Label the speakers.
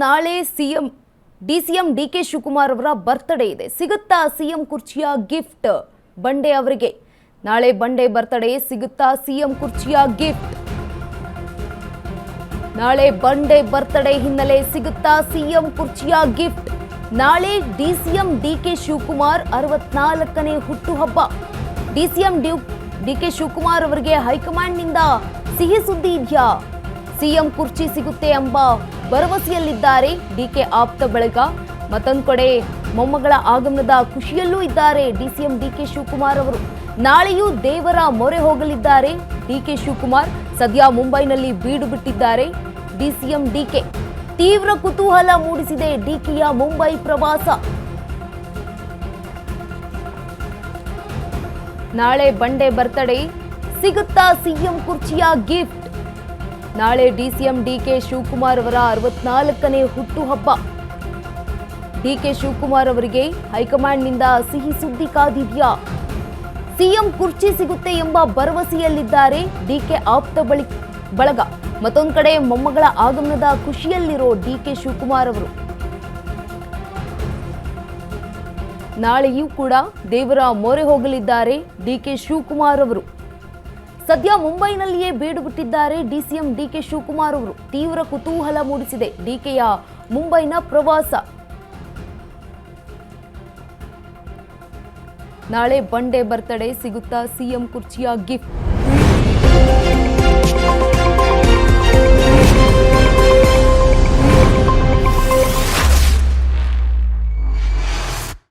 Speaker 1: ನಾಳೆ DCM DK Shivakumar ಅವರ birthday ಇದೆ. ಸಿಗುತ್ತಾ ಸಿಎಂ ಕುರ್ಚಿಯ ಗಿಫ್ಟ್ ಬಂಡೆ ಅವರಿಗೆ? ನಾಳೆ ಬಂಡೆ ಬರ್ತ್ಡೇ, ಸಿಗುತ್ತಾ ಸಿಎಂ ಕುರ್ಚಿಯ ಗಿಫ್ಟ್? ನಾಳೆ ಬಂಡೆ ಬರ್ತ್ಡೇ ಹಿನ್ನೆಲೆ ಸಿಗುತ್ತಾ ಸಿಎಂ ಕುರ್ಚಿಯ ಗಿಫ್ಟ್? ನಾಳೆ ಡಿಸಿಎಂ ಡಿಕೆ ಶಿವಕುಮಾರ್ 64ನೇ ಹುಟ್ಟುಹಬ್ಬ. ಡಿಸಿಎಂ ಡಿಕೆ ಶಿವಕುಮಾರ್ ಅವರಿಗೆ ಹೈಕಮಾಂಡ್ನಿಂದ ಸಿಹಿ ಸುದ್ದಿ ಇದೆಯಾ? ಸಿಎಂ ಕುರ್ಚಿ ಸಿಗುತ್ತೆ ಎಂಬ ಭರವಸೆಯಲ್ಲಿದ್ದಾರೆ ಡಿಕೆ ಆಪ್ತ ಬಳಗ. ಮತ್ತೊಂದು ಕಡೆ ಮೊಮ್ಮಗಳ ಆಗಮನದ ಖುಷಿಯಲ್ಲೂ ಇದ್ದಾರೆ ಡಿಸಿಎಂ ಡಿಕೆ ಶಿವಕುಮಾರ್ ಅವರು. ನಾಳೆಯೂ ದೇವರ ಮೊರೆ ಹೋಗಲಿದ್ದಾರೆ ಡಿಕೆ ಶಿವಕುಮಾರ್. ಸದ್ಯ ಮುಂಬೈನಲ್ಲಿ ಬೀಡು ಬಿಟ್ಟಿದ್ದಾರೆ ಡಿಸಿಎಂ ಡಿಕೆ. ತೀವ್ರ ಕುತೂಹಲ ಮೂಡಿಸಿದೆ ಡಿಕೆಯ ಮುಂಬೈ ಪ್ರವಾಸ. ನಾಳೆ ಬಂಡೆ ಬರ್ತ್ಡೇ, ಸಿಗುತ್ತಾ ಸಿಎಂ ಕುರ್ಚಿಯ ಗಿಫ್ಟ್? ನಾಳೆ ಡಿಸಿಎಂ ಡಿಕೆ ಶಿವಕುಮಾರ್ ಅವರ 64ನೇ ಹುಟ್ಟುಹಬ್ಬ. ಡಿಕೆ ಶಿವಕುಮಾರ್ ಅವರಿಗೆ ಹೈಕಮಾಂಡ್ನಿಂದ ಸಿಹಿ ಸುದ್ದಿ ಕಾದಿದೆಯಾ? ಸಿಎಂ ಕುರ್ಚಿ ಸಿಗುತ್ತೆ ಎಂಬ ಭರವಸೆಯಲ್ಲಿದ್ದಾರೆ ಡಿಕೆ ಆಪ್ತ ಬಳಗ. ಮತ್ತೊಂದು ಕಡೆ ಮೊಮ್ಮಗಳ ಆಗಮನದ ಖುಷಿಯಲ್ಲಿರೋ ಡಿಕೆ ಶಿವಕುಮಾರ್ ಅವರು. ನಾಳೆಯೂ ಕೂಡ ದೇವರ ಮೊರೆ ಹೋಗಲಿದ್ದಾರೆ ಡಿಕೆ ಶಿವಕುಮಾರ್ ಅವರು. ಸದ್ಯ ಮುಂಬೈನಲ್ಲಿಯೇ ಬೀಡು ಬಿಟ್ಟಿದ್ದಾರೆ ಡಿಸಿಎಂ ಡಿಕೆ ಶಿವಕುಮಾರ್ ಅವರು. ತೀವ್ರ ಕುತೂಹಲ ಮೂಡಿಸಿದೆ ಡಿಕೆಯ ಮುಂಬೈನ ಪ್ರವಾಸ. ನಾಳೆ ಬಂಡೆ ಬರ್ತ್ಡೇ, ಸಿಗುತ್ತಾ ಸಿಎಂ ಕುರ್ಚಿಯ ಗಿಫ್ಟ್?